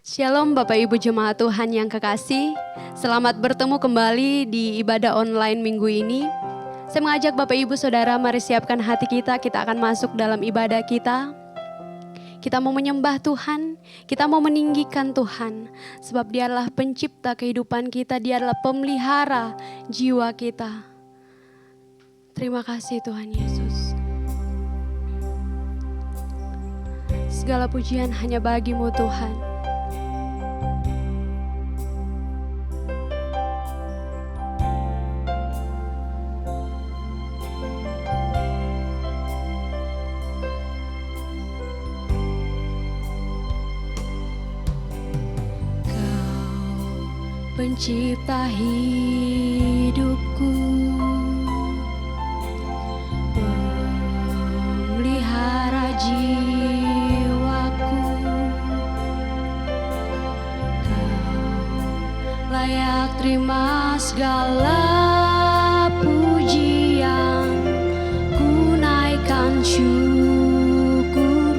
Shalom Bapak Ibu Jemaat Tuhan yang kekasih. Selamat bertemu kembali di ibadah online minggu ini. Saya mengajak Bapak Ibu Saudara, mari siapkan hati kita akan masuk dalam ibadah kita. Kita mau menyembah Tuhan, kita mau meninggikan Tuhan. Sebab Dia adalah pencipta kehidupan kita, Dia adalah pemelihara jiwa kita. Terima kasih Tuhan Yesus. Segala pujian hanya bagi-Mu Tuhan. Pencipta hidupku, pemelihara jiwaku, Kau layak terima segala pujian, ku naikkan syukurku.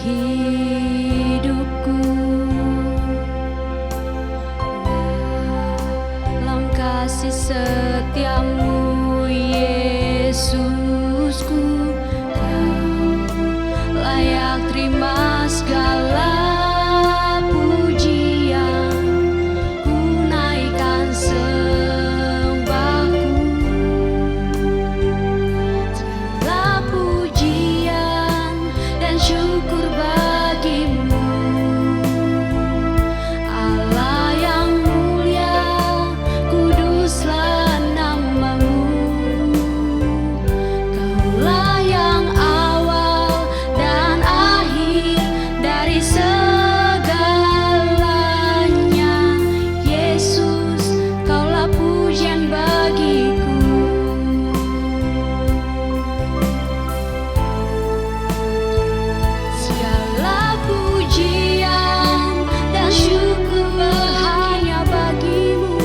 Hidupku dalam kasih setiamu Yesusku, Kau layak terima segala pujian, ku naikkan sembahku. Segala pujian dan syukur bagimu, Allah yang mulia, kuduslah namamu. Kaulah yang awal dan akhir dari segalanya. Yesus, Kaulah pujian bagiku. Segala pujian dan syukur hanya bagimu,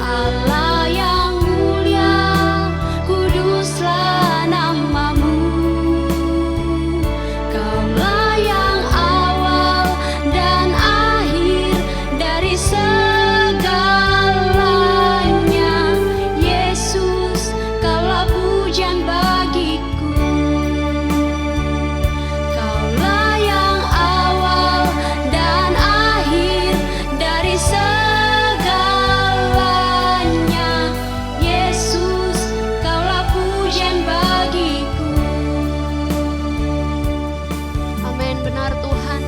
Allah yang mulia, kuduslah namamu. Kaulah yang awal dan akhir dari segalanya. Yesus, Kaulah pujian bagiku. Kaulah yang awal dan akhir dari segalanya. Yesus, Kaulah pujian bagiku. Amin. Benar Tuhan,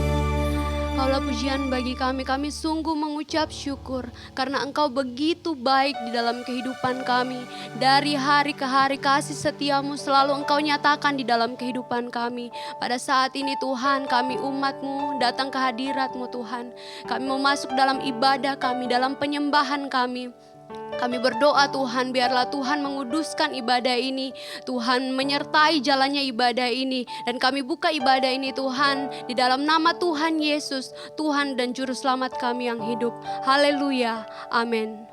Kaulah pujian bagi kami. Kami sungguh mengucap syukur karena Engkau begitu baik di dalam kehidupan kami. Dari hari ke hari kasih setiamu selalu Engkau nyatakan di dalam kehidupan kami. Pada saat ini Tuhan, kami umat-Mu datang ke hadirat-Mu Tuhan. Kami mau masuk dalam ibadah kami, dalam penyembahan kami. Kami berdoa Tuhan, biarlah Tuhan menguduskan ibadah ini. Tuhan menyertai jalannya ibadah ini. Dan kami buka ibadah ini Tuhan, di dalam nama Tuhan Yesus, Tuhan dan Juru Selamat kami yang hidup. Haleluya, amin.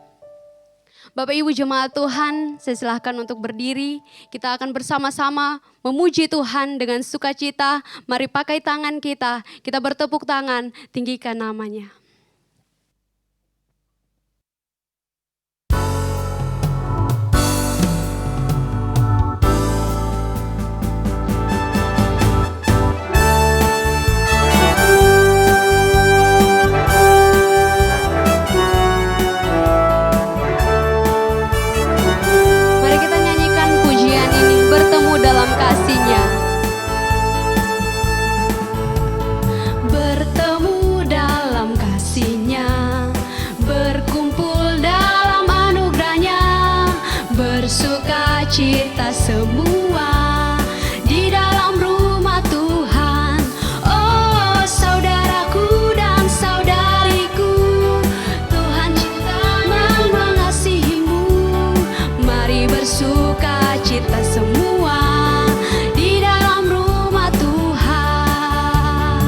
Bapak Ibu Jemaat Tuhan, saya silahkan untuk berdiri. Kita akan bersama-sama memuji Tuhan dengan sukacita. Mari pakai tangan kita bertepuk tangan, tinggikan namanya. Mari kita nyanyikan pujian ini, bertemu dalam kasih-Nya. Bertemu dalam kasih-Nya, berkumpul dalam anugerah-Nya, bersukacita semua di dalam rumah Tuhan. Oh saudaraku dan saudariku, Tuhan cinta mengasihimu. Mari bersukacita semua di dalam rumah Tuhan.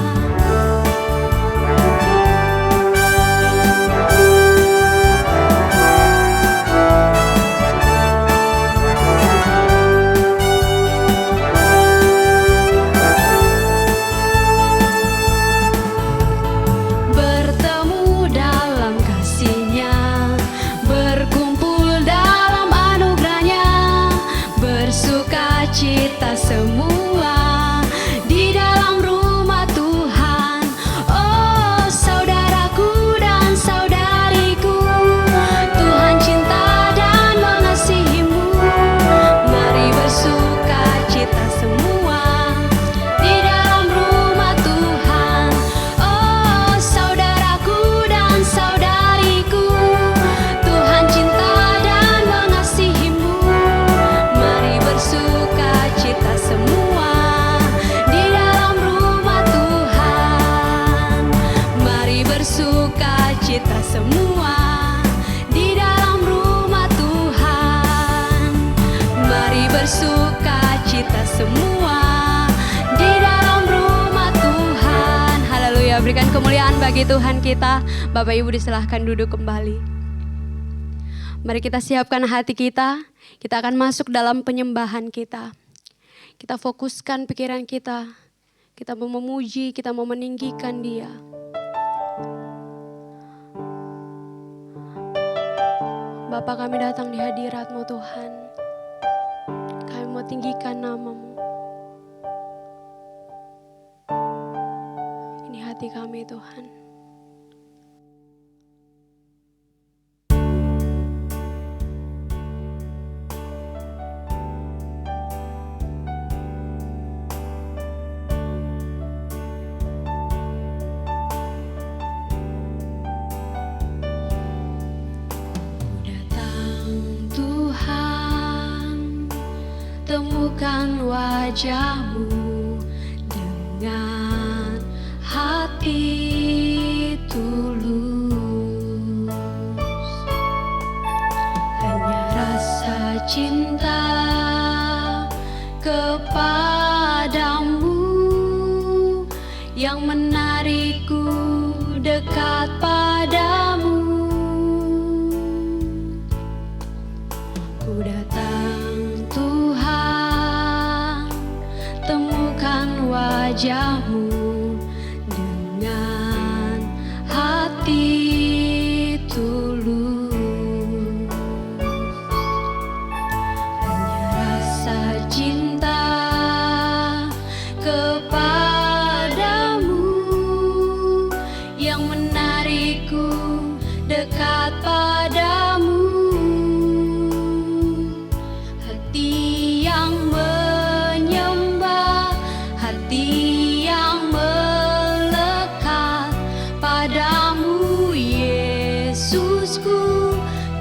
sukacita semua di dalam rumah Tuhan. Oh saudaraku dan saudariku, Tuhan cinta dan mengasihimu. Mari bersukacita semua di dalam rumah Tuhan. Oh saudaraku dan saudariku, Tuhan cinta dan mengasihimu. Mari bersukacita semua di dalam rumah Tuhan. Mari bersukacita semua di dalam rumah Tuhan. Mari bersukacita semua di dalam rumah Tuhan. Haleluya, berikan kemuliaan bagi Tuhan kita. Bapak Ibu disilahkan duduk kembali. Mari kita siapkan hati kita. Kita akan masuk dalam penyembahan kita. Kita fokuskan pikiran kita. Kita mau memuji, kita mau meninggikan Dia. Bapa, kami datang di hadirat-Mu Tuhan. Kami mau tinggikan nama-Mu. Ini hati kami Tuhan. Temukan wajah-Mu dengan hati tulus. Hanya rasa cinta kepadamu yang menarikku dekat padamu. Ku datang Tuhan, temukan wajah-Mu dengan hati tulus. Hanya rasa cinta kepadamu yang menarikku dekat padamu. Hati yang menyembah, hati yang melekat padamu, Yesusku,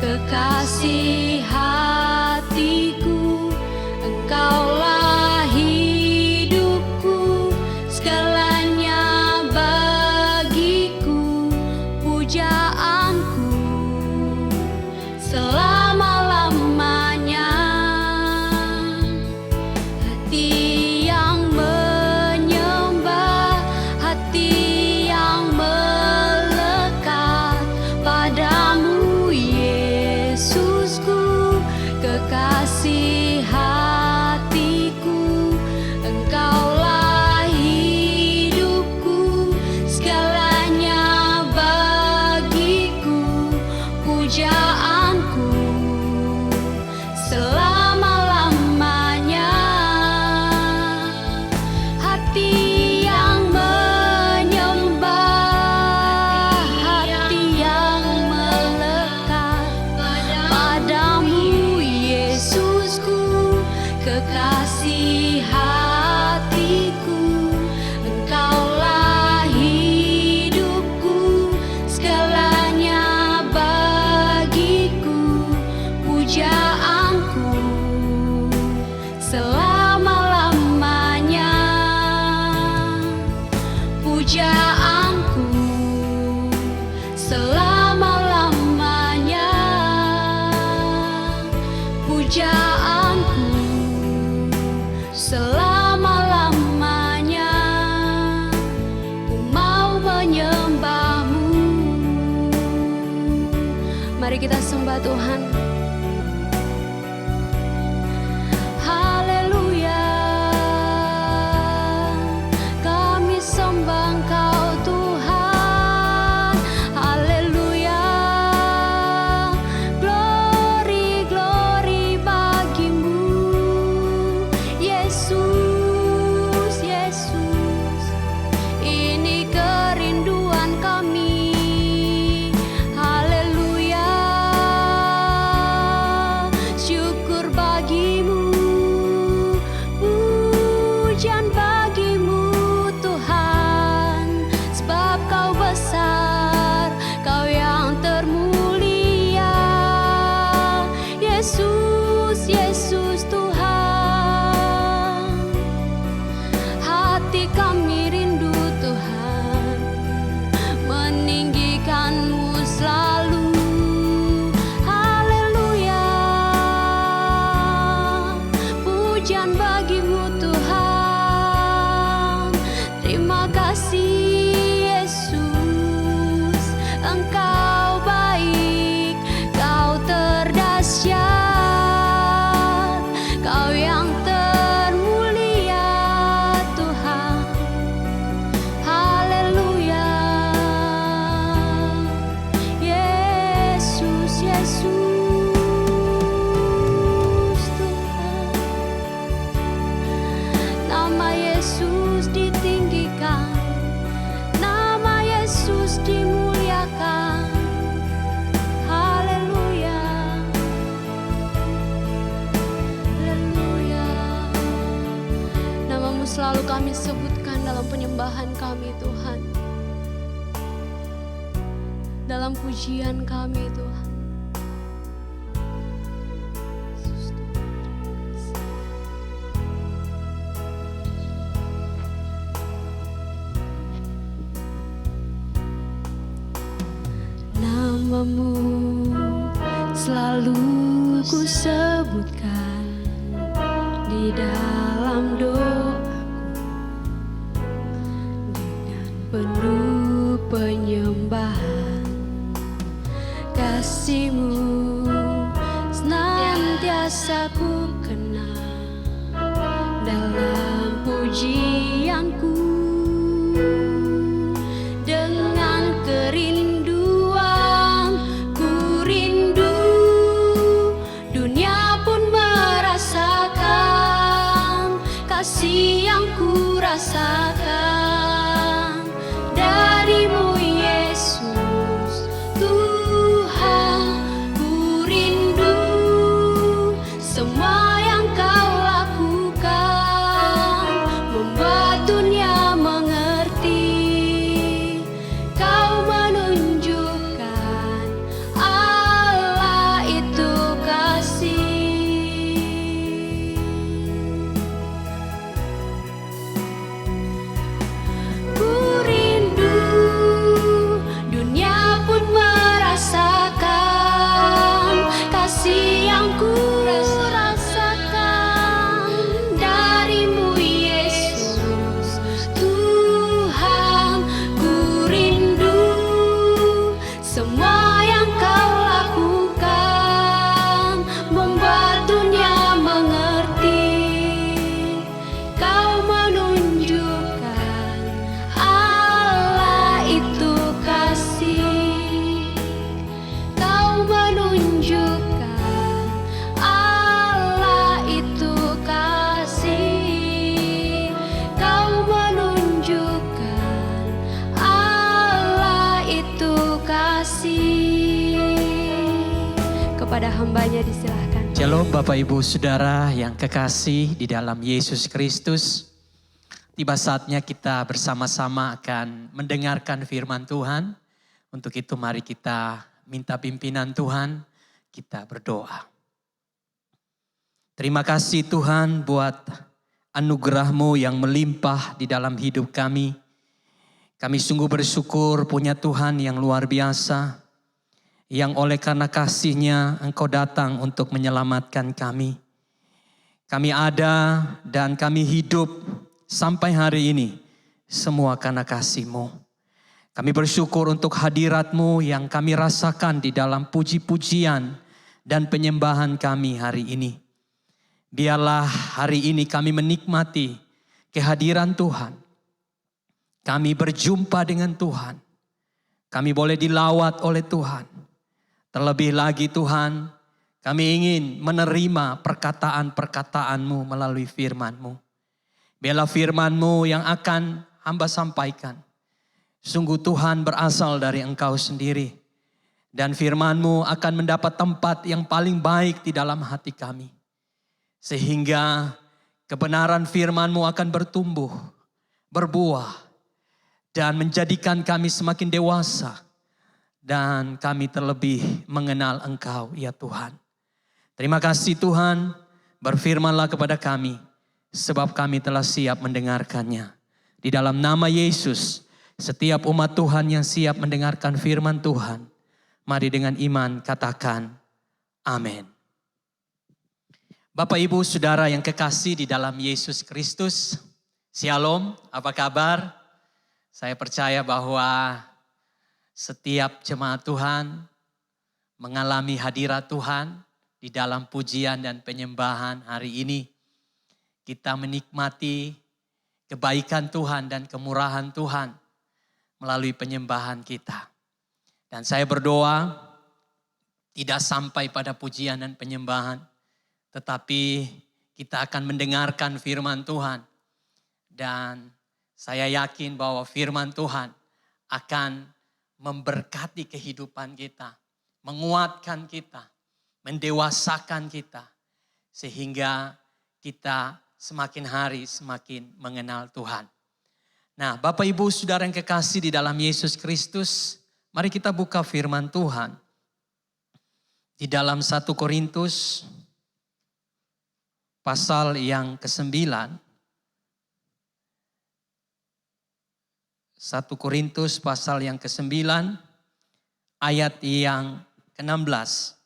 kekasih hatiku. Engkaulah hidupku, segalanya bagiku, pujaanku selama-lamanya. Hati yang menyembah, hati yang melekat padamu, Yesusku, kekasih hatiku. Engkaulah hidupku, segalanya bagiku, pujaanku selama-lamanya. Hati yang menyembah, hati yang melekat padamu, Yesusku, kekasih hatiku. Engkaulah hidupku, segalanya bagiku, pujaanku selama-lamanya. Pujaanku selama-lamanya. Pujaanku selama-lamanya. Ku mau menyembah-Mu. Mari kita sembah Tuhan. Haleluya, kami sembah Engkau Tuhan. Haleluya, glory, glory bagimu, pujian bagimu Tuhan. Terima kasih Yesus, Engkau baik, Kau terdahsyat, Kau yang termulia Tuhan. Haleluya. Yesus, Yesus Tuhan. Nama Yesus ditinggikan, nama Yesus dimuliakan. Haleluya. Haleluya. Namamu selalu kami sebutkan dalam penyembahan kami Tuhan, dalam pujian kami Tuhan. Yesus Tuhan. Namamu selalu ku sebutkan di dalam doaku, dengan penuh penyembahan. Kasih-Mu senantiasa ku kenal dalam pujianku. Dengan kerinduan ku rindu, dunia pun merasakan kasih yang ku rasakan dari-Mu Yesus Tuhan. Ku rindu semua yang Kau lakukan, membuat dunia mengerti. Kau menunjukkan Allah itu kasih. Ku rindu, dunia pun merasakan kasih yang ku rasakan dari-Mu Yesus Tuhan. Ku rindu semua yang Kau lakukan, membuat dunia mengerti. Kau menunjukkan Allah itu kasih. Kau menunjukkan Allah itu kasih. Kau menunjukkan Allah itu kasih. Kepada hambanya disilahkan. Shalom Bapak Ibu Saudara yang kekasih di dalam Yesus Kristus. Tiba saatnya kita bersama-sama akan mendengarkan firman Tuhan. Untuk itu mari kita minta pimpinan Tuhan, kita berdoa. Terima kasih Tuhan buat anugerah-Mu yang melimpah di dalam hidup kami. Kami sungguh bersyukur punya Tuhan yang luar biasa, yang oleh karena kasih-Nya Engkau datang untuk menyelamatkan kami. Kami ada dan kami hidup sampai hari ini, semua karena kasih-Mu. Kami bersyukur untuk hadirat-Mu yang kami rasakan di dalam puji-pujian dan penyembahan kami hari ini. Biarlah hari ini kami menikmati kehadiran Tuhan. Kami berjumpa dengan Tuhan. Kami boleh dilawat oleh Tuhan. Terlebih lagi Tuhan, kami ingin menerima perkataan-perkataan-Mu melalui firman-Mu. Biarlah firman-Mu yang akan hamba sampaikan. Sungguh Tuhan berasal dari Engkau sendiri. Dan firman-Mu akan mendapat tempat yang paling baik di dalam hati kami. Sehingga kebenaran firman-Mu akan bertumbuh, berbuah, dan menjadikan kami semakin dewasa. Dan kami terlebih mengenal Engkau ya Tuhan. Terima kasih Tuhan, berfirmanlah kepada kami, sebab kami telah siap mendengarkannya. Di dalam nama Yesus, setiap umat Tuhan yang siap mendengarkan firman Tuhan, mari dengan iman katakan amin. Bapak, Ibu, Saudara yang kekasih di dalam Yesus Kristus, Shalom, apa kabar? Saya percaya bahwa setiap jemaat Tuhan mengalami hadirat Tuhan di dalam pujian dan penyembahan hari ini. Kita menikmati kebaikan Tuhan dan kemurahan Tuhan melalui penyembahan kita. Dan saya berdoa tidak sampai pada pujian dan penyembahan, tetapi kita akan mendengarkan firman Tuhan. Dan saya yakin bahwa firman Tuhan akan memberkati kehidupan kita, menguatkan kita, mendewasakan kita. Sehingga kita semakin hari semakin mengenal Tuhan. Nah, Bapak, Ibu, Saudara yang kekasih di dalam Yesus Kristus, mari kita buka firman Tuhan. Di dalam 1 Korintus pasal yang ke-9, 1 Korintus pasal yang ke-9, ayat yang ke-16.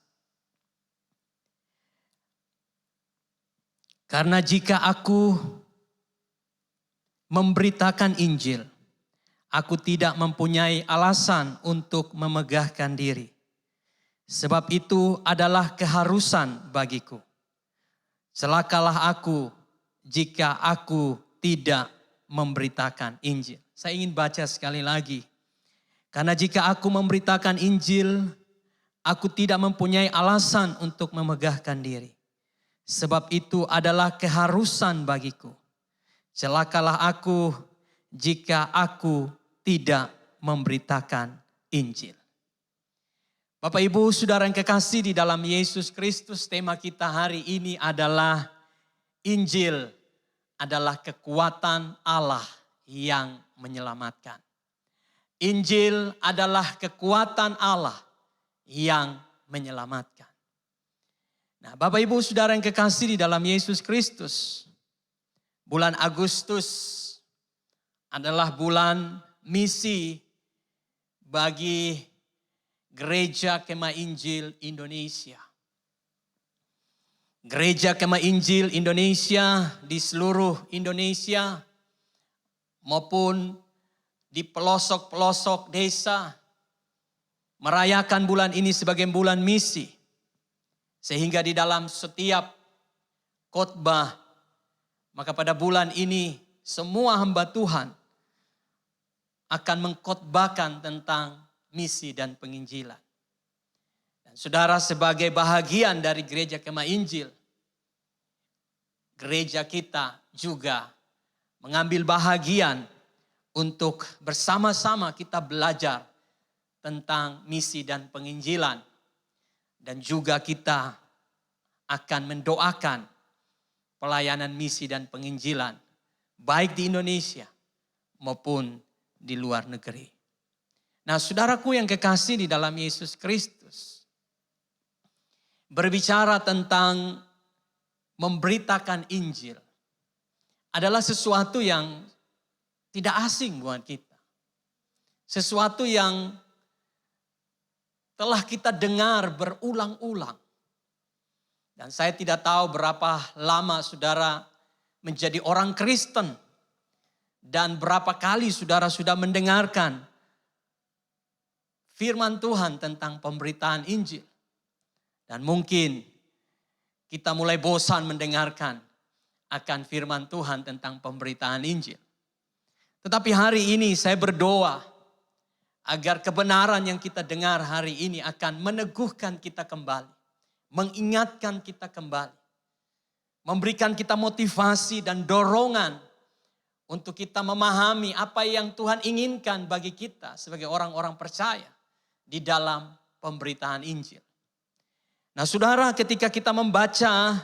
Karena jika aku memberitakan Injil, aku tidak mempunyai alasan untuk memegahkan diri. Sebab itu adalah keharusan bagiku. Celakalah aku jika aku tidak memberitakan Injil. Saya ingin baca sekali lagi. Karena jika aku memberitakan Injil, aku tidak mempunyai alasan untuk memegahkan diri. Sebab itu adalah keharusan bagiku. Celakalah aku jika aku tidak memberitakan Injil. Bapak, Ibu, Saudara yang kekasih di dalam Yesus Kristus, tema kita hari ini adalah Injil adalah kekuatan Allah yang menyelamatkan. Injil adalah kekuatan Allah yang menyelamatkan. Nah, Bapak, Ibu, Saudara yang kekasih di dalam Yesus Kristus, bulan Agustus adalah bulan misi bagi Gereja Kemah Injil Indonesia. Gereja Kemah Injil Indonesia di seluruh Indonesia maupun di pelosok-pelosok desa merayakan bulan ini sebagai bulan misi. Sehingga di dalam setiap khotbah, maka pada bulan ini semua hamba Tuhan akan mengkhotbahkan tentang misi dan penginjilan. Dan saudara, sebagai bahagian dari Gereja Kemah Injil, gereja kita juga mengambil bahagian untuk bersama-sama kita belajar tentang misi dan penginjilan. Dan juga kita akan mendoakan pelayanan misi dan penginjilan, baik di Indonesia maupun di luar negeri. Nah, saudaraku yang kekasih di dalam Yesus Kristus, berbicara tentang memberitakan Injil adalah sesuatu yang tidak asing buat kita. Sesuatu yang telah kita dengar berulang-ulang. Dan saya tidak tahu berapa lama saudara menjadi orang Kristen. Dan berapa kali saudara sudah mendengarkan firman Tuhan tentang pemberitaan Injil. Dan mungkin kita mulai bosan mendengarkan akan firman Tuhan tentang pemberitaan Injil. Tetapi hari ini saya berdoa agar kebenaran yang kita dengar hari ini akan meneguhkan kita kembali. Mengingatkan kita kembali. Memberikan kita motivasi dan dorongan untuk kita memahami apa yang Tuhan inginkan bagi kita sebagai orang-orang percaya di dalam pemberitaan Injil. Nah, saudara, ketika kita membaca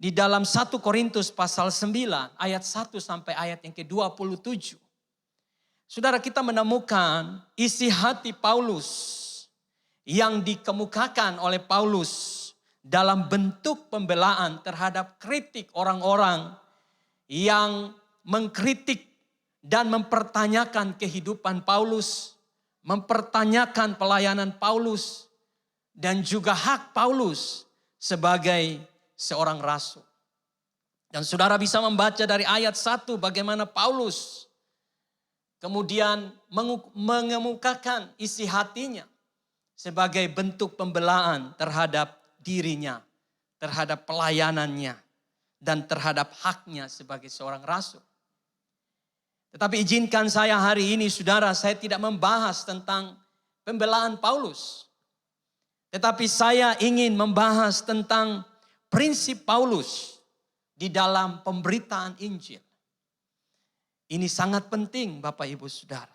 di dalam 1 Korintus pasal 9 ayat 1 sampai ayat yang ke-27. Saudara, kita menemukan isi hati Paulus yang dikemukakan oleh Paulus dalam bentuk pembelaan terhadap kritik orang-orang yang mengkritik dan mempertanyakan kehidupan Paulus, mempertanyakan pelayanan Paulus, dan juga hak Paulus sebagai seorang rasul. Dan saudara bisa membaca dari ayat 1 bagaimana Paulus kemudian mengemukakan isi hatinya sebagai bentuk pembelaan terhadap dirinya, terhadap pelayanannya, dan terhadap haknya sebagai seorang rasul. Tetapi izinkan saya hari ini saudara, saya tidak membahas tentang pembelaan Paulus. Tetapi saya ingin membahas tentang prinsip Paulus di dalam pemberitaan Injil. Ini sangat penting Bapak Ibu Saudara.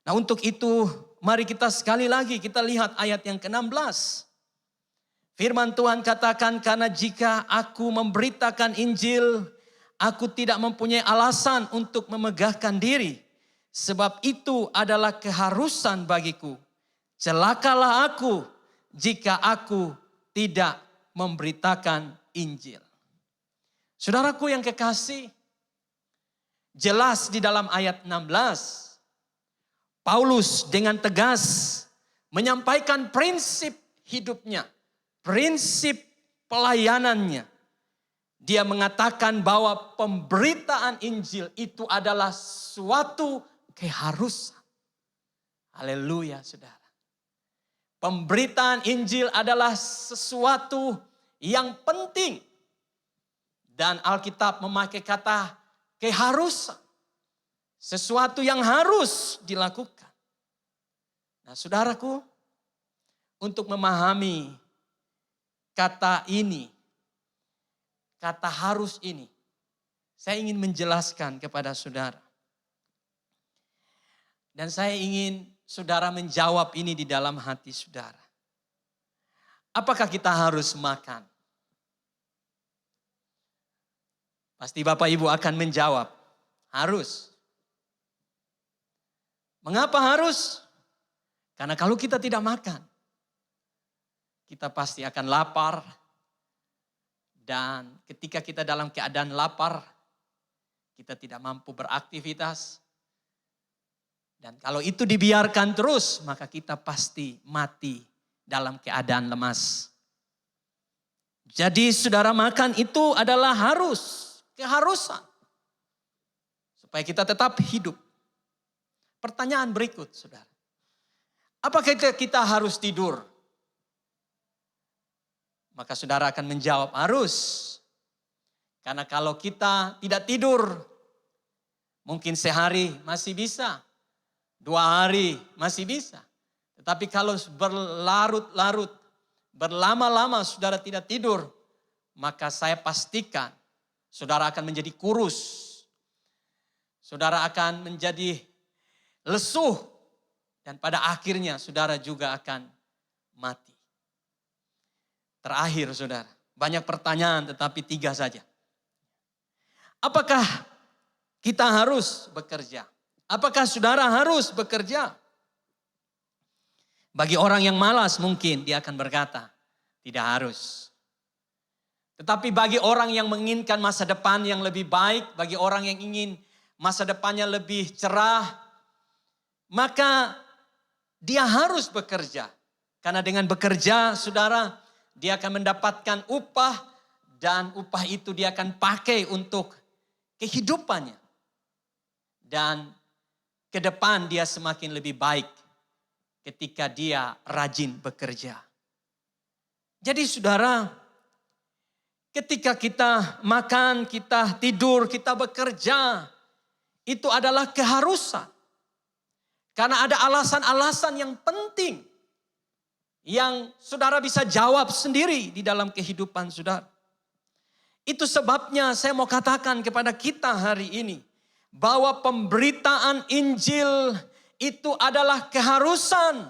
Nah untuk itu mari kita sekali lagi kita lihat ayat yang ke-16. Firman Tuhan katakan, karena jika aku memberitakan Injil, aku tidak mempunyai alasan untuk memegahkan diri. Sebab itu adalah keharusan bagiku. Celakalah aku jika aku tidak memberitakan Injil. Saudaraku yang kekasih, jelas di dalam ayat 16, Paulus dengan tegas menyampaikan prinsip hidupnya, prinsip pelayanannya. Dia mengatakan bahwa pemberitaan Injil itu adalah suatu keharusan. Haleluya saudara. Pemberitaan Injil adalah sesuatu yang penting. Dan Alkitab memakai kata keharusan. Sesuatu yang harus dilakukan. Nah saudaraku, untuk memahami kata ini, kata harus ini, saya ingin menjelaskan kepada saudara. Dan saya ingin saudara menjawab ini di dalam hati saudara. Apakah kita harus makan? Pasti Bapak Ibu akan menjawab, harus. Mengapa harus? Karena kalau kita tidak makan, kita pasti akan lapar. Dan ketika kita dalam keadaan lapar, kita tidak mampu beraktivitas. Dan kalau itu dibiarkan terus, maka kita pasti mati dalam keadaan lemas. Jadi saudara, makan itu adalah harus. Keharusan. Supaya kita tetap hidup. Pertanyaan berikut saudara. Apakah kita harus tidur? Maka saudara akan menjawab harus. Karena kalau kita tidak tidur, mungkin sehari masih bisa. 2 hari masih bisa. Tetapi kalau berlarut-larut, berlama-lama saudara tidak tidur, maka saya pastikan saudara akan menjadi kurus. Saudara akan menjadi lesuh. Dan pada akhirnya saudara juga akan mati. Terakhir saudara, banyak pertanyaan tetapi 3 saja. Apakah kita harus bekerja? Apakah saudara harus bekerja? Bagi orang yang malas mungkin dia akan berkata, tidak harus. Tetapi bagi orang yang menginginkan masa depan yang lebih baik, bagi orang yang ingin masa depannya lebih cerah, maka dia harus bekerja. Karena dengan bekerja, saudara, dia akan mendapatkan upah dan upah itu dia akan pakai untuk kehidupannya. Dan ke depan dia semakin lebih baik ketika dia rajin bekerja. Jadi saudara, ketika kita makan, kita tidur, kita bekerja, itu adalah keharusan. Karena ada alasan-alasan yang penting yang saudara bisa jawab sendiri di dalam kehidupan saudara. Itu sebabnya saya mau katakan kepada kita hari ini bahwa pemberitaan Injil itu adalah keharusan.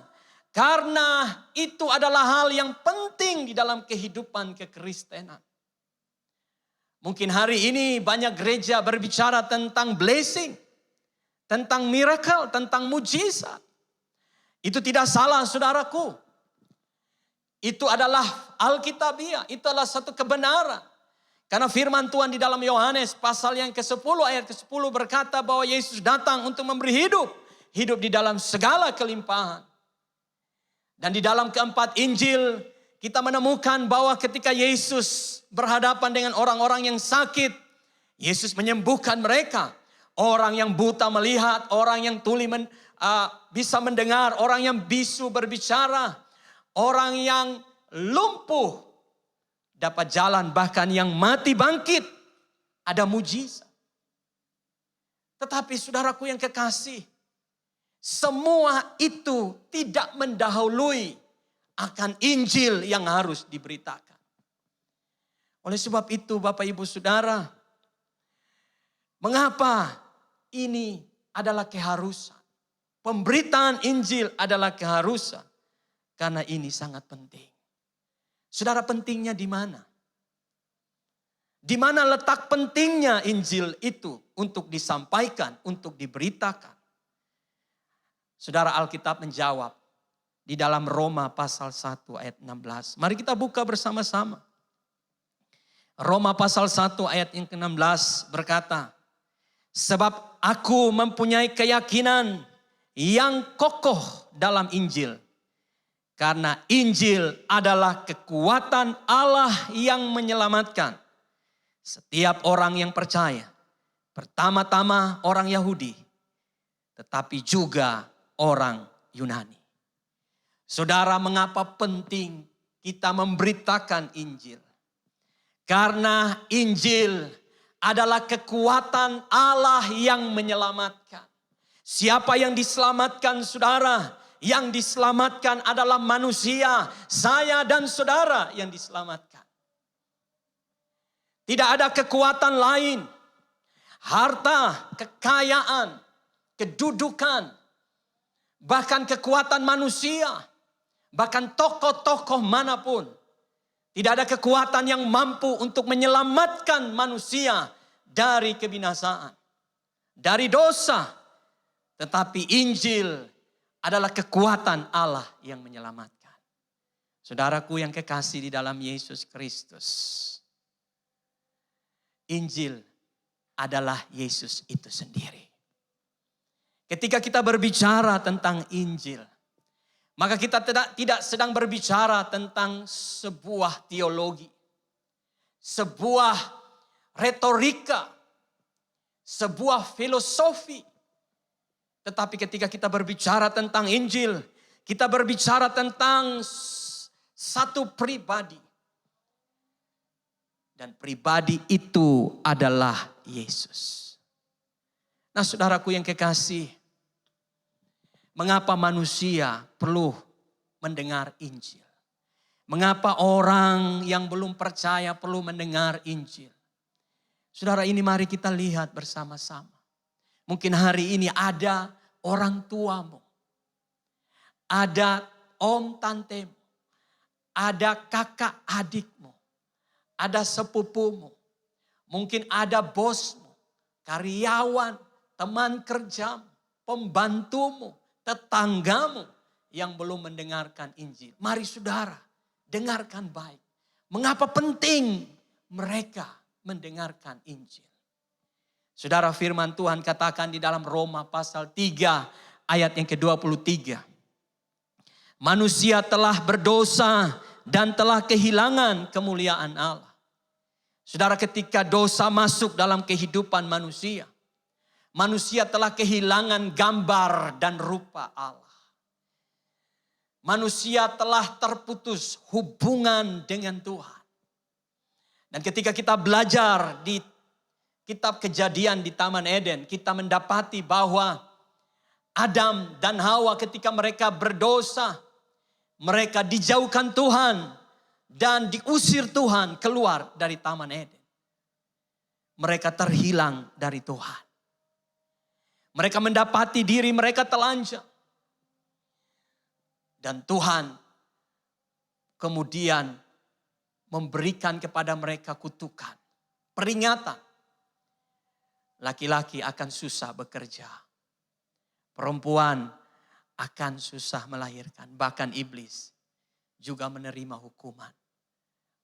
Karena itu adalah hal yang penting di dalam kehidupan kekristenan. Mungkin hari ini banyak gereja berbicara tentang blessing, tentang miracle, tentang mujizat. Itu tidak salah saudaraku. Itu adalah Alkitabiah, itu adalah satu kebenaran. Karena firman Tuhan di dalam Yohanes pasal yang ke-10 ayat ke-10 berkata bahwa Yesus datang untuk memberi hidup. Hidup di dalam segala kelimpahan. Dan di dalam keempat Injil kita menemukan bahwa ketika Yesus berhadapan dengan orang-orang yang sakit, Yesus menyembuhkan mereka. Orang yang buta melihat, orang yang tuli bisa mendengar, orang yang bisu berbicara, orang yang lumpuh dapat jalan, bahkan yang mati bangkit. Ada mujizat. Tetapi saudaraku yang kekasih, semua itu tidak mendahului akan Injil yang harus diberitakan. Oleh sebab itu Bapak Ibu Saudara, mengapa ini adalah keharusan? Pemberitaan Injil adalah keharusan. Karena ini sangat penting. Saudara, pentingnya di mana? Di mana letak pentingnya Injil itu untuk disampaikan, untuk diberitakan? Saudara, Alkitab menjawab di dalam Roma pasal 1 ayat 16. Mari kita buka bersama-sama. Roma pasal 1 ayat yang ke-16 berkata, sebab aku mempunyai keyakinan yang kokoh dalam Injil. Karena Injil adalah kekuatan Allah yang menyelamatkan setiap orang yang percaya. Pertama-tama orang Yahudi, tetapi juga orang Yunani. Saudara, mengapa penting kita memberitakan Injil? Karena Injil adalah kekuatan Allah yang menyelamatkan. Siapa yang diselamatkan, saudara? Yang diselamatkan adalah manusia, saya dan saudara yang diselamatkan. Tidak ada kekuatan lain, harta, kekayaan, kedudukan, bahkan kekuatan manusia, bahkan tokoh-tokoh manapun. Tidak ada kekuatan yang mampu untuk menyelamatkan manusia dari kebinasaan, dari dosa. Tetapi Injil adalah kekuatan Allah yang menyelamatkan. Saudaraku yang kekasih di dalam Yesus Kristus, Injil adalah Yesus itu sendiri. Ketika kita berbicara tentang Injil, maka kita tidak sedang berbicara tentang sebuah teologi, sebuah retorika, sebuah filosofi. Tetapi ketika kita berbicara tentang Injil, kita berbicara tentang satu pribadi. Dan pribadi itu adalah Yesus. Nah, saudaraku yang kekasih, mengapa manusia perlu mendengar Injil? Mengapa orang yang belum percaya perlu mendengar Injil? Saudara, ini mari kita lihat bersama-sama. Mungkin hari ini ada orang tuamu, ada om tantemu, ada kakak adikmu, ada sepupumu, mungkin ada bosmu, karyawan, teman kerjamu, pembantumu, tetanggamu yang belum mendengarkan Injil. Mari saudara, dengarkan baik. Mengapa penting mereka mendengarkan Injil? Saudara, firman Tuhan katakan di dalam Roma pasal 3 ayat yang ke-23. Manusia telah berdosa dan telah kehilangan kemuliaan Allah. Saudara, ketika dosa masuk dalam kehidupan manusia, manusia telah kehilangan gambar dan rupa Allah. Manusia telah terputus hubungan dengan Tuhan. Dan ketika kita belajar di kitab Kejadian di Taman Eden, kita mendapati bahwa Adam dan Hawa ketika mereka berdosa, mereka dijauhkan Tuhan dan diusir Tuhan keluar dari Taman Eden. Mereka terhilang dari Tuhan. Mereka mendapati diri mereka telanjang. Dan Tuhan kemudian memberikan kepada mereka kutukan, peringatan. Laki-laki akan susah bekerja. Perempuan akan susah melahirkan. Bahkan iblis juga menerima hukuman.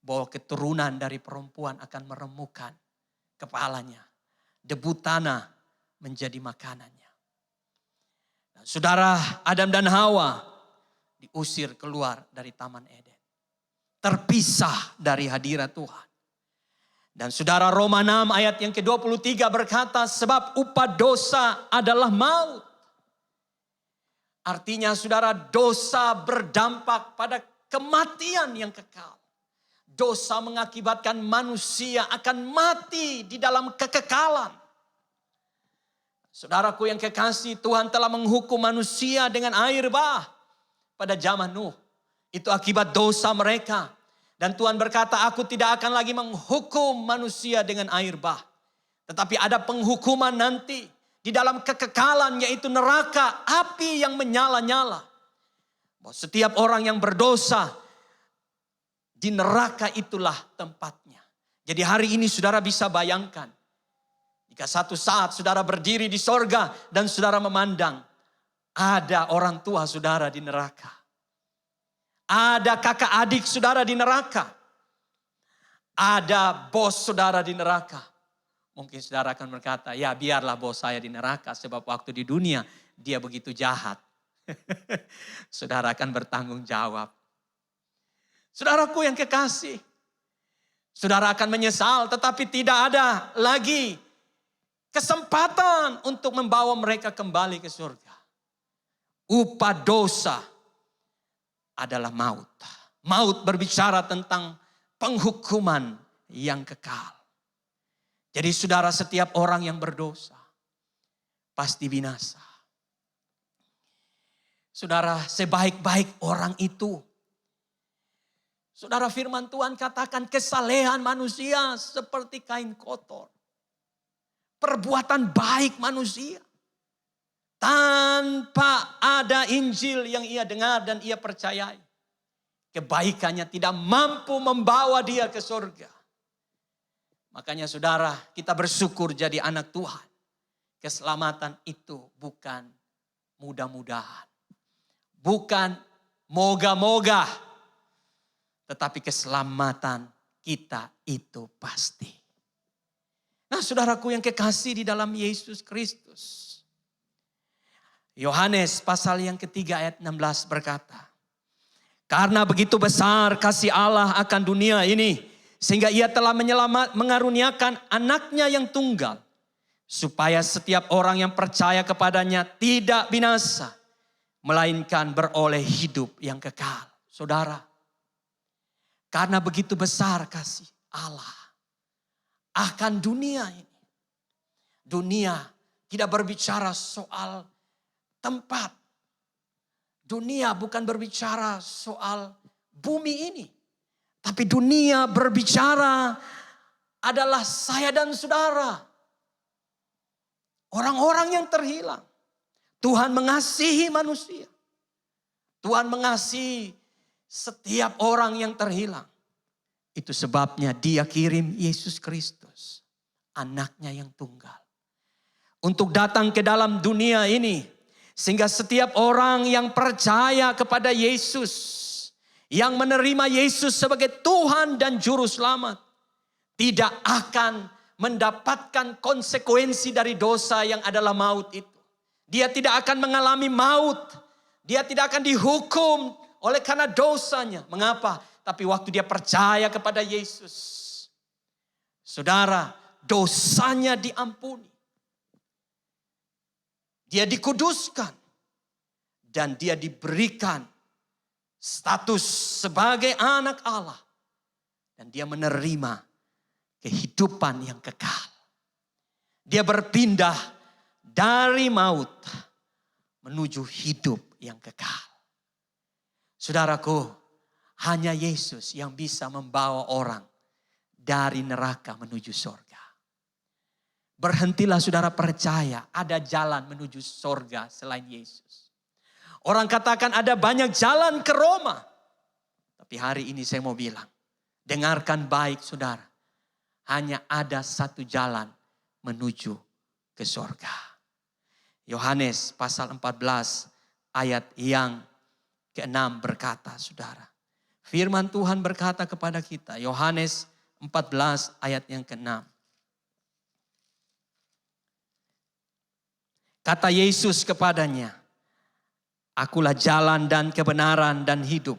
Bahwa keturunan dari perempuan akan meremukkan kepalanya. Debu tanah menjadi makanannya. Nah, saudara, Adam dan Hawa diusir keluar dari Taman Eden. terpisah dari hadirat Tuhan. Dan saudara, Roma 6 ayat yang ke-23 berkata, sebab upah dosa adalah maut. Artinya saudara, dosa berdampak pada kematian yang kekal. Dosa mengakibatkan manusia akan mati di dalam kekekalan. Saudaraku yang kekasih, Tuhan telah menghukum manusia dengan air bah pada zaman Nuh. Itu akibat dosa mereka. Dan Tuhan berkata, aku tidak akan lagi menghukum manusia dengan air bah. Tetapi ada penghukuman nanti di dalam kekekalan, yaitu neraka, api yang menyala-nyala. Setiap orang yang berdosa, di neraka itulah tempatnya. Jadi hari ini saudara bisa bayangkan, jika satu saat saudara berdiri di sorga dan saudara memandang, ada orang tua saudara di neraka. Ada kakak adik saudara di neraka. Ada bos saudara di neraka. Mungkin saudara akan berkata, ya biarlah bos saya di neraka, sebab waktu di dunia dia begitu jahat. Saudara akan bertanggung jawab. Saudaraku yang kekasih, saudara akan menyesal, tetapi tidak ada lagi kesempatan untuk membawa mereka kembali ke surga. Upah dosa adalah maut. Maut berbicara tentang penghukuman yang kekal. Jadi saudara, setiap orang yang berdosa pasti binasa. Saudara, sebaik-baik orang itu, saudara, firman Tuhan katakan kesalehan manusia seperti kain kotor. Perbuatan baik manusia, tanpa ada Injil yang ia dengar dan ia percayai, kebaikannya tidak mampu membawa dia ke surga. Makanya saudara, kita bersyukur jadi anak Tuhan. Keselamatan itu bukan mudah-mudahan, bukan moga-moga, tetapi keselamatan kita itu pasti. Nah saudaraku yang kekasih di dalam Yesus Kristus, Yohanes pasal yang ketiga ayat 16 berkata, karena begitu besar kasih Allah akan dunia ini, sehingga ia telah mengaruniakan anaknya yang tunggal, supaya setiap orang yang percaya kepadanya tidak binasa, melainkan beroleh hidup yang kekal. Saudara, karena begitu besar kasih Allah akan dunia ini. Dunia tidak berbicara soal tempat. Dunia bukan berbicara soal bumi ini. Tapi dunia berbicara adalah saya dan saudara. Orang-orang yang terhilang. Tuhan mengasihi manusia. Tuhan mengasihi setiap orang yang terhilang. Itu sebabnya dia kirim Yesus Kristus, anaknya yang tunggal, untuk datang ke dalam dunia ini. Sehingga setiap orang yang percaya kepada Yesus, yang menerima Yesus sebagai Tuhan dan Juru Selamat, tidak akan mendapatkan konsekuensi dari dosa yang adalah maut itu. Dia tidak akan mengalami maut. Dia tidak akan dihukum oleh karena dosanya. Mengapa? Tapi waktu dia percaya kepada Yesus, saudara, dosanya diampuni. Dia dikuduskan. Dan dia diberikan status sebagai anak Allah. Dan dia menerima kehidupan yang kekal. Dia berpindah dari maut menuju hidup yang kekal. Saudaraku, hanya Yesus yang bisa membawa orang dari neraka menuju surga. Berhentilah saudara percaya ada jalan menuju surga selain Yesus. Orang katakan ada banyak jalan ke Roma. Tapi hari ini saya mau bilang, dengarkan baik saudara. Hanya ada satu jalan menuju ke surga. Yohanes pasal 14 ayat yang ke-6 berkata saudara. Firman Tuhan berkata kepada kita, Yohanes 14 ayat yang ke-6. Kata Yesus kepadanya, akulah jalan dan kebenaran dan hidup.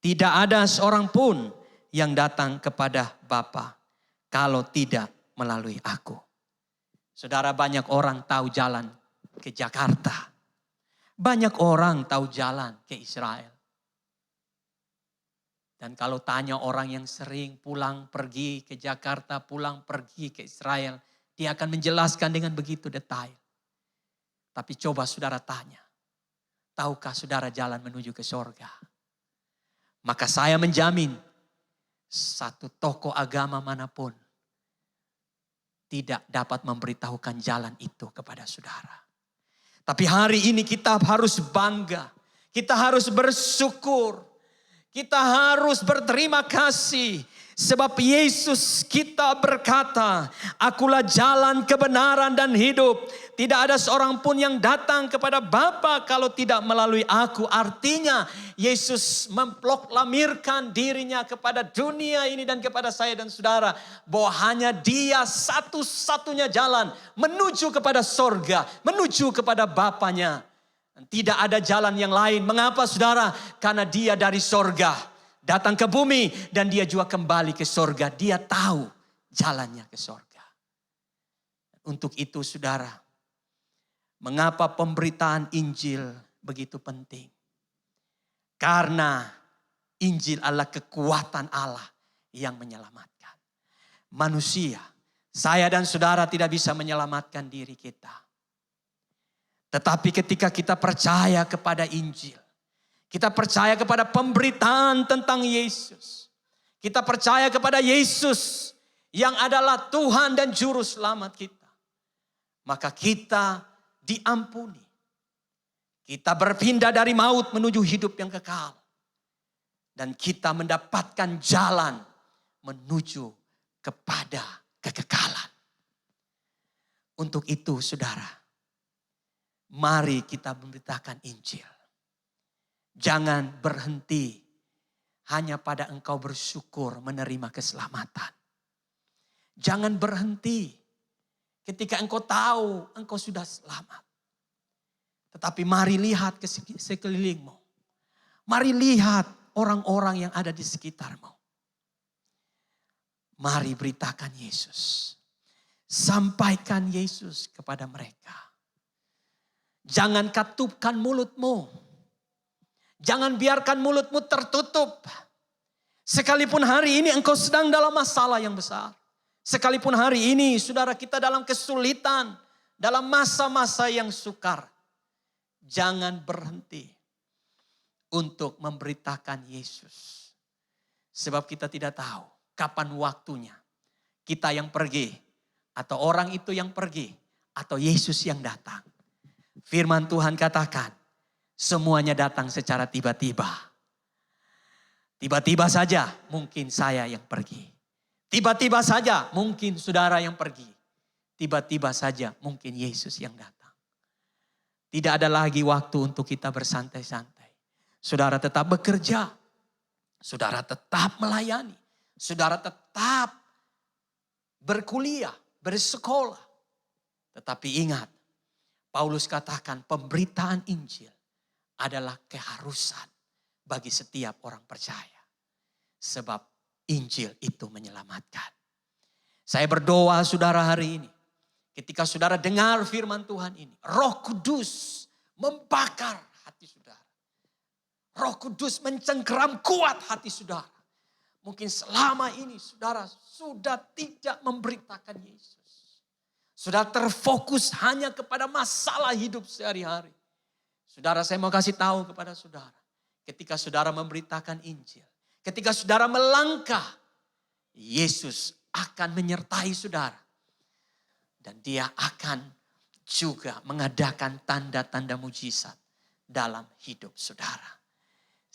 Tidak ada seorang pun yang datang kepada Bapa kalau tidak melalui aku. Saudara, banyak orang tahu jalan ke Jakarta. Banyak orang tahu jalan ke Israel. Dan kalau tanya orang yang sering pulang pergi ke Jakarta, pulang pergi ke Israel, dia akan menjelaskan dengan begitu detail. Tapi coba saudara tanya, tahukah saudara jalan menuju ke sorga? Maka saya menjamin, satu tokoh agama manapun tidak dapat memberitahukan jalan itu kepada saudara. Tapi hari ini kita harus bangga, kita harus bersyukur, kita harus berterima kasih. Sebab Yesus kita berkata, akulah jalan kebenaran dan hidup. Tidak ada seorang pun yang datang kepada Bapa kalau tidak melalui aku. Artinya Yesus memproklamirkan dirinya kepada dunia ini dan kepada saya dan saudara. Bahwa hanya dia satu-satunya jalan menuju kepada sorga, menuju kepada Bapanya. Tidak ada jalan yang lain. Mengapa saudara? Karena dia dari sorga datang ke bumi dan dia juga kembali ke sorga. Dia tahu jalannya ke sorga. Untuk itu saudara, mengapa pemberitaan Injil begitu penting? Karena Injil adalah kekuatan Allah yang menyelamatkan. Manusia, saya dan saudara tidak bisa menyelamatkan diri kita. Tetapi ketika kita percaya kepada Injil, kita percaya kepada pemberitaan tentang Yesus. Kita percaya kepada Yesus yang adalah Tuhan dan Juru Selamat kita. Maka kita diampuni. Kita berpindah dari maut menuju hidup yang kekal. Dan kita mendapatkan jalan menuju kepada kekekalan. Untuk itu saudara, mari kita memberitakan Injil. Jangan berhenti hanya pada engkau bersyukur menerima keselamatan. Jangan berhenti ketika engkau tahu engkau sudah selamat. Tetapi mari lihat ke sekelilingmu. Mari lihat orang-orang yang ada di sekitarmu. Mari beritakan Yesus. Sampaikan Yesus kepada mereka. Jangan katupkan mulutmu. Jangan biarkan mulutmu tertutup. Sekalipun hari ini engkau sedang dalam masalah yang besar. Sekalipun hari ini saudara kita dalam kesulitan. Dalam masa-masa yang sukar. Jangan berhenti untuk memberitakan Yesus. Sebab kita tidak tahu kapan waktunya. Kita yang pergi. Atau orang itu yang pergi. Atau Yesus yang datang. Firman Tuhan katakan. Semuanya datang secara tiba-tiba. Tiba-tiba saja mungkin saya yang pergi. Tiba-tiba saja mungkin saudara yang pergi. Tiba-tiba saja mungkin Yesus yang datang. Tidak ada lagi waktu untuk kita bersantai-santai. Saudara tetap bekerja. Saudara tetap melayani. Saudara tetap berkuliah, bersekolah. Tetapi ingat, Paulus katakan pemberitaan Injil adalah keharusan bagi setiap orang percaya. Sebab Injil itu menyelamatkan. Saya berdoa saudara hari ini. Ketika saudara dengar firman Tuhan ini. Roh Kudus membakar hati saudara. Roh Kudus mencengkeram kuat hati saudara. Mungkin selama ini saudara sudah tidak memberitakan Yesus. Sudah terfokus hanya kepada masalah hidup sehari-hari. Saudara, saya mau kasih tahu kepada saudara. Ketika saudara memberitakan Injil. Ketika saudara melangkah. Yesus akan menyertai saudara. Dan dia akan juga mengadakan tanda-tanda mujizat dalam hidup saudara.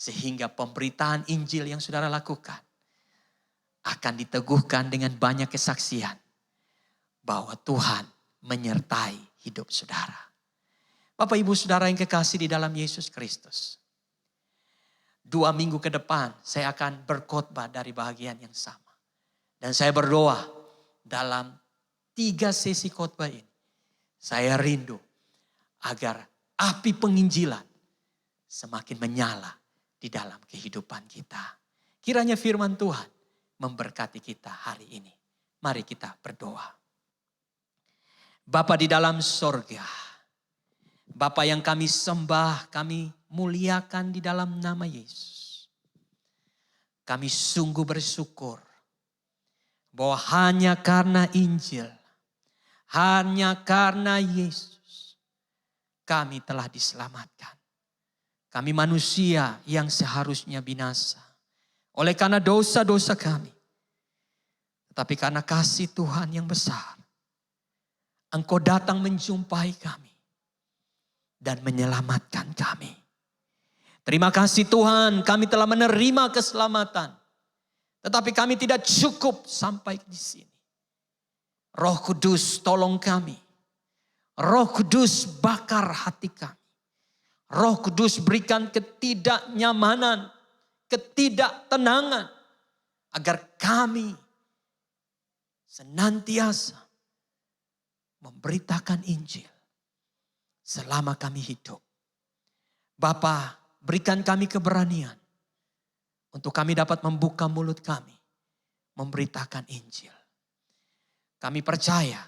Sehingga pemberitaan Injil yang saudara lakukan. Akan diteguhkan dengan banyak kesaksian. Bahwa Tuhan menyertai hidup saudara. Bapak ibu saudara yang kekasih di dalam Yesus Kristus. 2 minggu ke depan saya akan berkhotbah dari bagian yang sama. Dan saya berdoa dalam 3 sesi khotbah ini. Saya rindu agar api penginjilan semakin menyala di dalam kehidupan kita. Kiranya firman Tuhan memberkati kita hari ini. Mari kita berdoa. Bapa di dalam sorga, Bapa yang kami sembah, kami muliakan di dalam nama Yesus. Kami sungguh bersyukur bahwa hanya karena Injil, hanya karena Yesus, kami telah diselamatkan. Kami manusia yang seharusnya binasa oleh karena dosa-dosa kami. Tetapi karena kasih Tuhan yang besar, Engkau datang menjumpai kami dan menyelamatkan kami. Terima kasih Tuhan, kami telah menerima keselamatan. Tetapi kami tidak cukup sampai di sini. Roh Kudus tolong kami. Roh Kudus bakar hati kami. Roh Kudus berikan ketidaknyamanan, ketidaktenangan. Agar kami senantiasa memberitakan Injil selama kami hidup. Bapa, berikan kami keberanian untuk kami dapat membuka mulut kami, memberitakan Injil. Kami percaya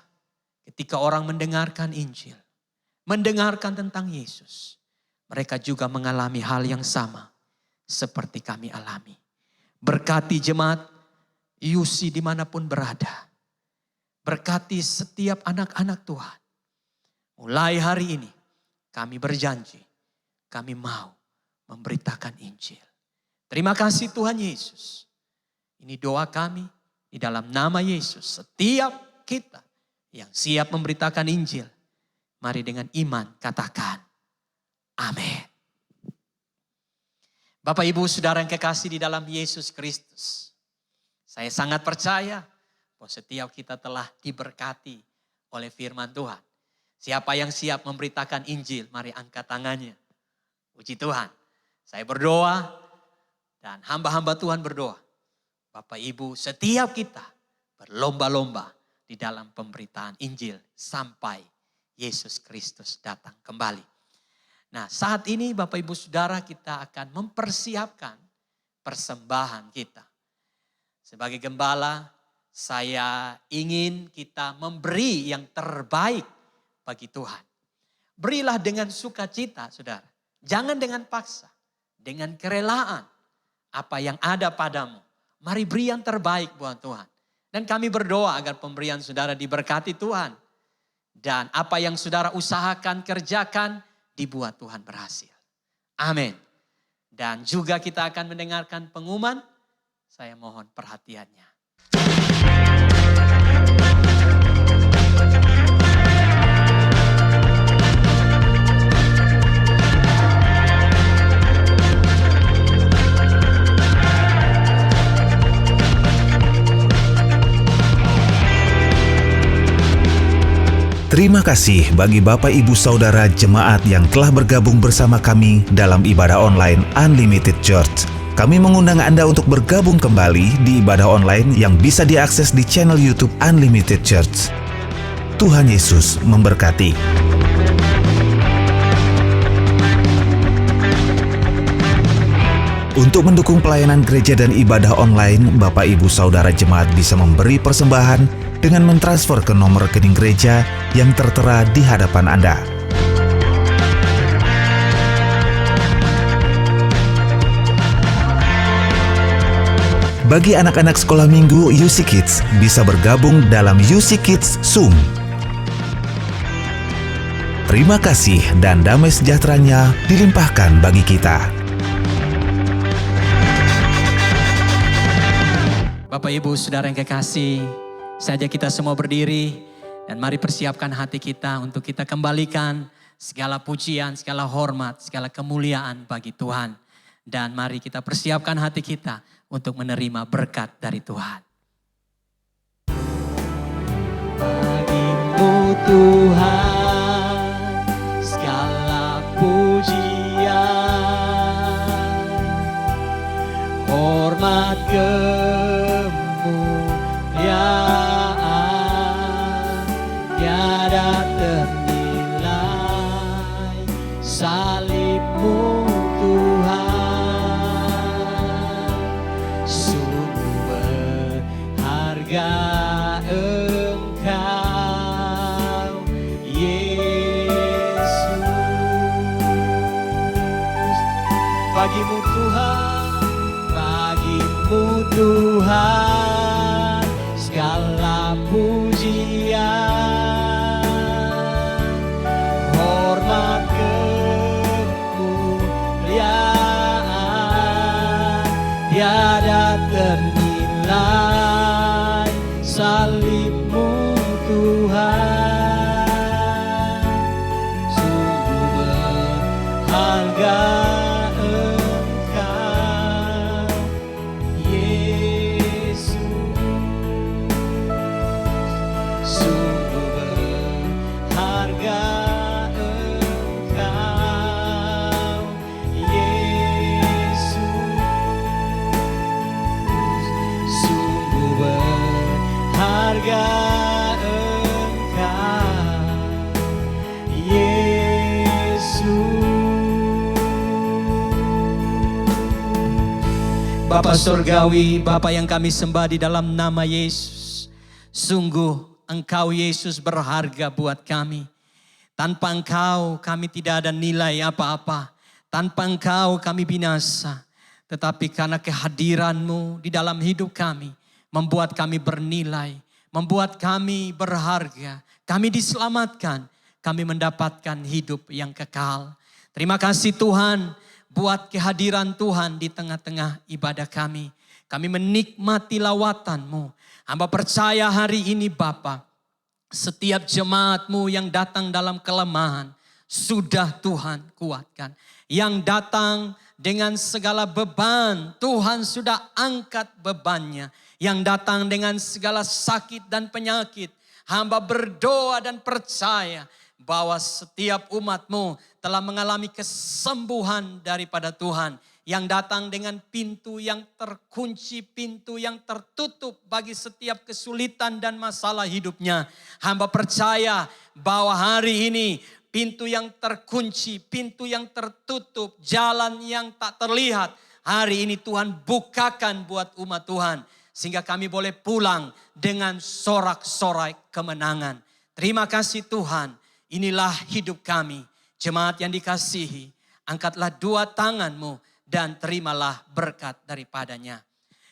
ketika orang mendengarkan Injil, mendengarkan tentang Yesus, mereka juga mengalami hal yang sama seperti kami alami. Berkati jemaat UC dimanapun berada. Berkati setiap anak-anak Tuhan. Mulai hari ini kami berjanji, kami mau memberitakan Injil. Terima kasih Tuhan Yesus. Ini doa kami di dalam nama Yesus. Setiap kita yang siap memberitakan Injil, mari dengan iman katakan amin. Bapak Ibu Saudara yang kekasih di dalam Yesus Kristus. Saya sangat percaya bahwa setiap kita telah diberkati oleh firman Tuhan. Siapa yang siap memberitakan Injil, mari angkat tangannya. Puji Tuhan. Saya berdoa dan hamba-hamba Tuhan berdoa. Bapak Ibu, setiap kita berlomba-lomba di dalam pemberitaan Injil sampai Yesus Kristus datang kembali. Nah, saat ini Bapak Ibu Saudara kita akan mempersiapkan persembahan kita. Sebagai gembala, saya ingin kita memberi yang terbaik bagi Tuhan. Berilah dengan sukacita, Saudara. Jangan dengan paksa, dengan kerelaan. Apa yang ada padamu, mari beri yang terbaik buat Tuhan. Dan kami berdoa agar pemberian saudara diberkati Tuhan. Dan apa yang saudara usahakan, kerjakan, dibuat Tuhan berhasil. Amin. Dan juga kita akan mendengarkan pengumuman. Saya mohon perhatiannya. Terima kasih bagi Bapak Ibu Saudara jemaat yang telah bergabung bersama kami dalam ibadah online Unlimited Church. Kami mengundang Anda untuk bergabung kembali di ibadah online yang bisa diakses di channel YouTube Unlimited Church. Tuhan Yesus memberkati. Untuk mendukung pelayanan gereja dan ibadah online, Bapak Ibu Saudara jemaat bisa memberi persembahan dengan mentransfer ke nomor rekening gereja yang tertera di hadapan Anda. Bagi anak-anak sekolah minggu UC Kids bisa bergabung dalam UC Kids Zoom. Terima kasih dan damai sejahteranya dilimpahkan bagi kita. Bapak Ibu Saudara yang kekasih, saja kita semua berdiri dan mari persiapkan hati kita untuk kita kembalikan segala pujian, segala hormat, segala kemuliaan bagi Tuhan. Dan mari kita persiapkan hati kita untuk menerima berkat dari Tuhan. Bagimu Tuhan segala pujian, hormat kemuliaan, tiada ternilai salibmu Tuhan. Bapa Surgawi, Bapa yang kami sembah di dalam nama Yesus. Sungguh Engkau Yesus berharga buat kami. Tanpa Engkau kami tidak ada nilai apa-apa. Tanpa Engkau kami binasa. Tetapi karena kehadiran-Mu di dalam hidup kami, membuat kami bernilai, membuat kami berharga. Kami diselamatkan, kami mendapatkan hidup yang kekal. Terima kasih Tuhan buat kehadiran Tuhan di tengah-tengah ibadah kami. Kami menikmati lawatan-Mu. Hamba percaya hari ini Bapa, setiap jemaat-Mu yang datang dalam kelemahan, sudah Tuhan kuatkan. Yang datang dengan segala beban, Tuhan sudah angkat bebannya. Yang datang dengan segala sakit dan penyakit, hamba berdoa dan percaya bahwa setiap umat-Mu telah mengalami kesembuhan daripada Tuhan. Yang datang dengan pintu yang terkunci, pintu yang tertutup bagi setiap kesulitan dan masalah hidupnya. Hamba percaya bahwa hari ini pintu yang terkunci, pintu yang tertutup, jalan yang tak terlihat, hari ini Tuhan bukakan buat umat Tuhan. Sehingga kami boleh pulang dengan sorak-sorai kemenangan. Terima kasih Tuhan. Inilah hidup kami, jemaat yang dikasihi. Angkatlah dua tangan-Mu dan terimalah berkat daripadanya.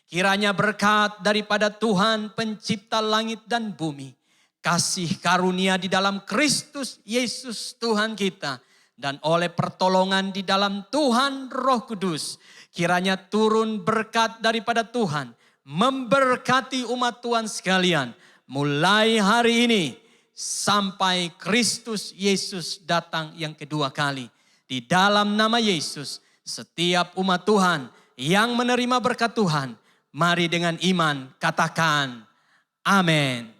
Kiranya berkat daripada Tuhan pencipta langit dan bumi, kasih karunia di dalam Kristus Yesus Tuhan kita, dan oleh pertolongan di dalam Tuhan Roh Kudus, kiranya turun berkat daripada Tuhan, memberkati umat Tuhan sekalian, mulai hari ini, sampai Kristus Yesus datang yang kedua kali. Di dalam nama Yesus, setiap umat Tuhan yang menerima berkat Tuhan, mari dengan iman katakan amin.